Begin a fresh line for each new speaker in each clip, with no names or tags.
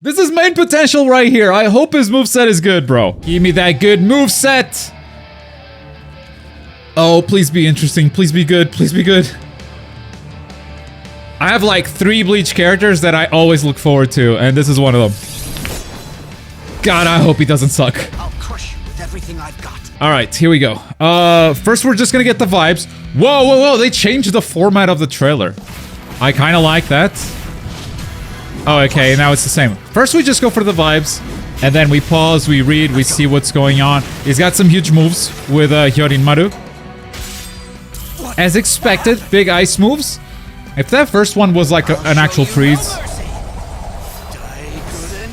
This is main potential right here. I hope his moveset is good, bro. Give me that good moveset. Oh, please be interesting. Please be good. Please be good. I have like 3 Bleach characters that I always look forward to, and this is one of them. God, I hope he doesn't suck.
I'll crush you with everything I've got.
All right, here we go. First we're just gonna get the vibes. Whoa, whoa, whoa, they changed the format of the trailer. I kind of like that. Oh, okay, now it's the same. First we just go for the vibes, and then we pause, we read, we see what's going on. He's got some huge moves with Hyorin Maru. As expected, big ice moves. If that first one was like an actual freeze.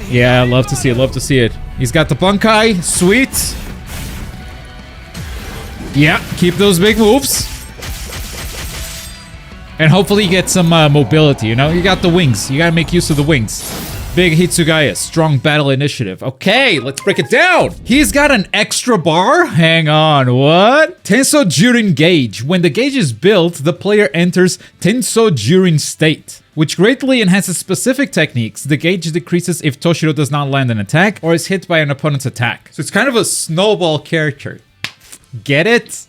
Yeah, love to see it, love to see it. He's got the bankai, sweet. Yeah, keep those big moves. And hopefully get some mobility, you know? You got the wings. You gotta make use of the wings. Big Hitsugaya, strong battle initiative. Okay, let's break it down. He's got an extra bar. Hang on, what? Tenso Jurin gauge. When the gauge is built, the player enters Tenso Jurin state, which greatly enhances specific techniques. The gauge decreases if Toshiro does not land an attack or is hit by an opponent's attack. So it's kind of a snowball character. Get it?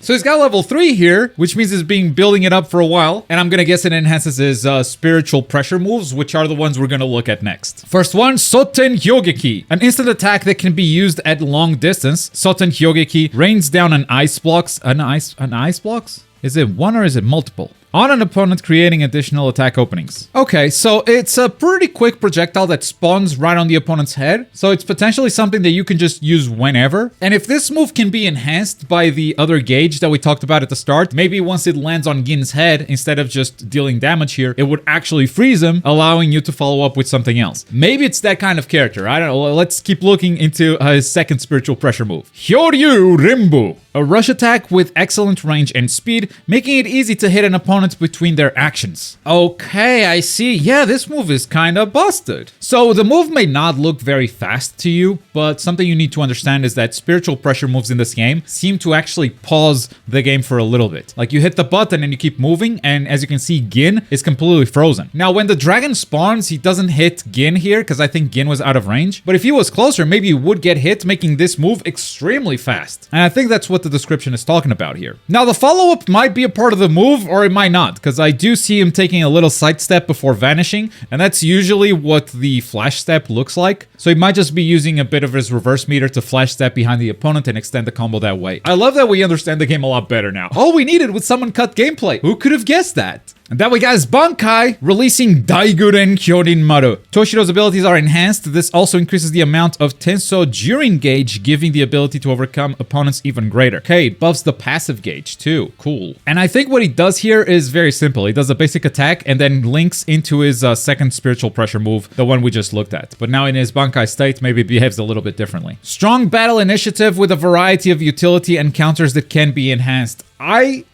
So he's got level 3 here, which means he's been building it up for a while. And I'm gonna guess it enhances his spiritual pressure moves, which are the ones we're gonna look at next. First one, Soten Hyogeki. An instant attack that can be used at long distance. Soten Hyogeki rains down an ice blocks. An ice blocks? Is it one or is it multiple? On an opponent, creating additional attack openings. Okay, so it's a pretty quick projectile that spawns right on the opponent's head. So it's potentially something that you can just use whenever. And if this move can be enhanced by the other gauge that we talked about at the start, maybe once it lands on Gin's head, instead of just dealing damage here, it would actually freeze him, allowing you to follow up with something else. Maybe it's that kind of character. I don't know. Let's keep looking into his second spiritual pressure move. Hyoryu Rimbu. A rush attack with excellent range and speed, making it easy to hit an opponent between their actions. Okay, I see. Yeah, this move is kind of busted. So the move may not look very fast to you, but something you need to understand is that spiritual pressure moves in this game seem to actually pause the game for a little bit. Like you hit the button and you keep moving, and as you can see, Gin is completely frozen. Now, when the dragon spawns, he doesn't hit Gin here because I think Gin was out of range. But if he was closer, maybe he would get hit, making this move extremely fast. And I think that's what the description is talking about here. Now, the follow-up might be a part of the move or it might not, because I do see him taking a little side step before vanishing, and that's usually what the flash step looks like. So he might just be using a bit of his reverse meter to flash step behind the opponent and extend the combo that way. I love that we understand the game a lot better now. All we needed was some uncut gameplay. Who could have guessed that? And that we got is Bankai, releasing Daiguren Hyorin Maru. Toshiro's abilities are enhanced. This also increases the amount of Tenso Jurin gauge, giving the ability to overcome opponents even greater. Okay, it buffs the passive gauge too. Cool. And I think what he does here is very simple. He does a basic attack and then links into his second spiritual pressure move, the one we just looked at. But now in his Bankai state, maybe it behaves a little bit differently. Strong battle initiative with a variety of utility and counters that can be enhanced. I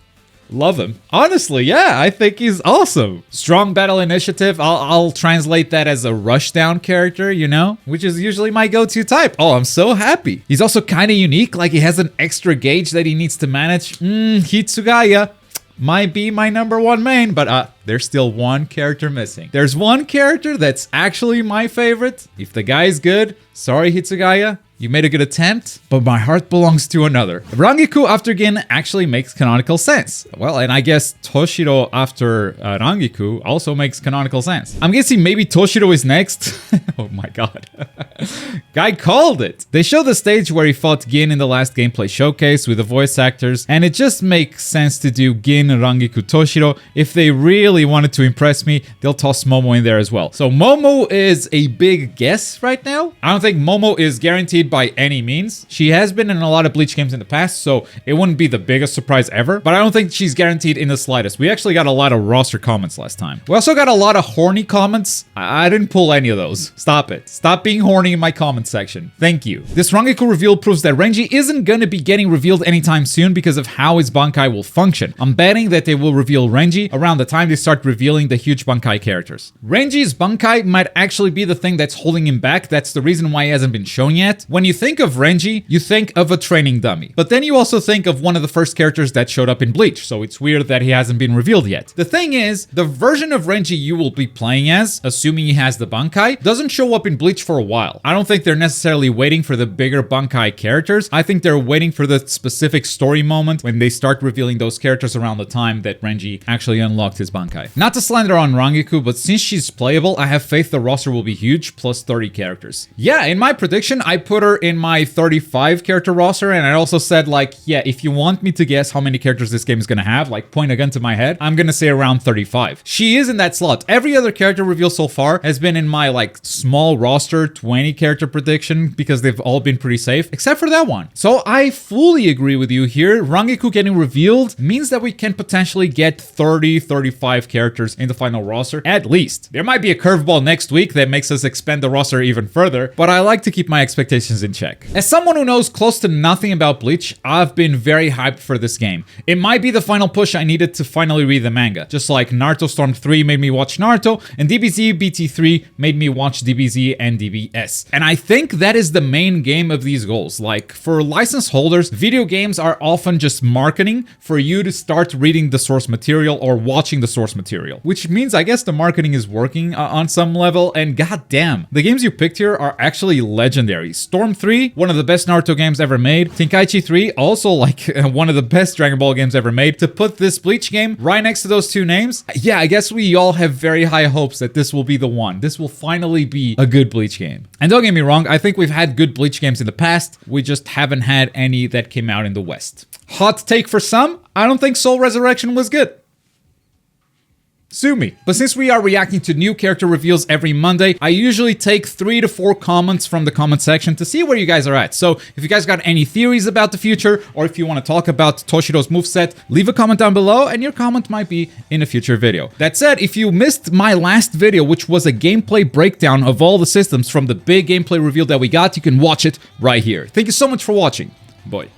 love him. Honestly, yeah, I think he's awesome. Strong battle initiative. I'll translate that as a rushdown character, you know, which is usually my go-to type. Oh, I'm so happy. He's also kind of unique. Like he has an extra gauge that he needs to manage. Hitsugaya might be my #1 main, but there's still one character missing. There's one character that's actually my favorite. If the guy's good, sorry Hitsugaya, you made a good attempt, but my heart belongs to another. Rangiku after Gin actually makes canonical sense. Well, and I guess Toshiro after Rangiku also makes canonical sense. I'm guessing maybe Toshiro is next. Oh my god. Guy called it. They show the stage where he fought Gin in the last gameplay showcase with the voice actors, and it just makes sense to do Gin, Rangiku, Toshiro. If they really wanted to impress me, they'll toss Momo in there as well. So Momo is a big guess right now. I don't think Momo is guaranteed by any means. She has been in a lot of Bleach games in the past, so it wouldn't be the biggest surprise ever, but I don't think she's guaranteed in the slightest. We actually got a lot of roster comments last time. We also got a lot of horny comments. I didn't pull any of those. Stop it. Stop being horny in my comment section. Thank you. This Rangiku reveal proves that Renji isn't gonna be getting revealed anytime soon because of how his bankai will function. I'm betting that they will reveal Renji around the time they start revealing the huge bankai characters. Renji's bankai might actually be the thing that's holding him back. That's the reason why he hasn't been shown yet. When you think of Renji, you think of a training dummy. But then you also think of one of the first characters that showed up in Bleach, so it's weird that he hasn't been revealed yet. The thing is, the version of Renji you will be playing as, assuming he has the bankai, doesn't show up in Bleach for a while. I don't think they're necessarily waiting for the bigger bankai characters. I think they're waiting for the specific story moment when they start revealing those characters around the time that Renji actually unlocked his bankai. Not to slander on Rangiku, but since she's playable, I have faith the roster will be huge, plus 30 characters. Yeah, in my prediction, I put her in my 35 character roster, and I also said, like, yeah, if you want me to guess how many characters this game is gonna have, like, point a gun to my head, I'm gonna say around 35. She is in that slot. Every other character reveal so far has been in my, like, small roster 20 character prediction because they've all been pretty safe, except for that one. So I fully agree with you here. Rangiku getting revealed means that we can potentially get 30, 35 characters in the final roster, at least. There might be a curveball next week that makes us expand the roster even further, but I like to keep my expectations in check. As someone who knows close to nothing about Bleach, I've been very hyped for this game. It might be the final push I needed to finally read the manga, just like Naruto Storm 3 made me watch Naruto, and DBZ BT3 made me watch DBZ and DBS. And I think that is the main game of these goals. Like, for license holders, video games are often just marketing for you to start reading the source material or watching the source material, which means I guess the marketing is working on some level, and goddamn, the games you picked here are actually legendary. Storm 3, one of the best Naruto games ever made. Tenkaichi 3, also like one of the best Dragon Ball games ever made. To put this Bleach game right next to those two names, yeah, I guess we all have very high hopes that this will be the one. This will finally be a good Bleach game. And don't get me wrong, I think we've had good Bleach games in the past. We just haven't had any that came out in the West. Hot take for some, I don't think Soul Resurrection was good. Sue me. But since we are reacting to new character reveals every Monday, I usually take 3 to 4 comments from the comment section to see where you guys are at. So if you guys got any theories about the future, or if you want to talk about Toshiro's moveset, leave a comment down below and your comment might be in a future video. That said, if you missed my last video, which was a gameplay breakdown of all the systems from the big gameplay reveal that we got, you can watch it right here. Thank you so much for watching. Boy.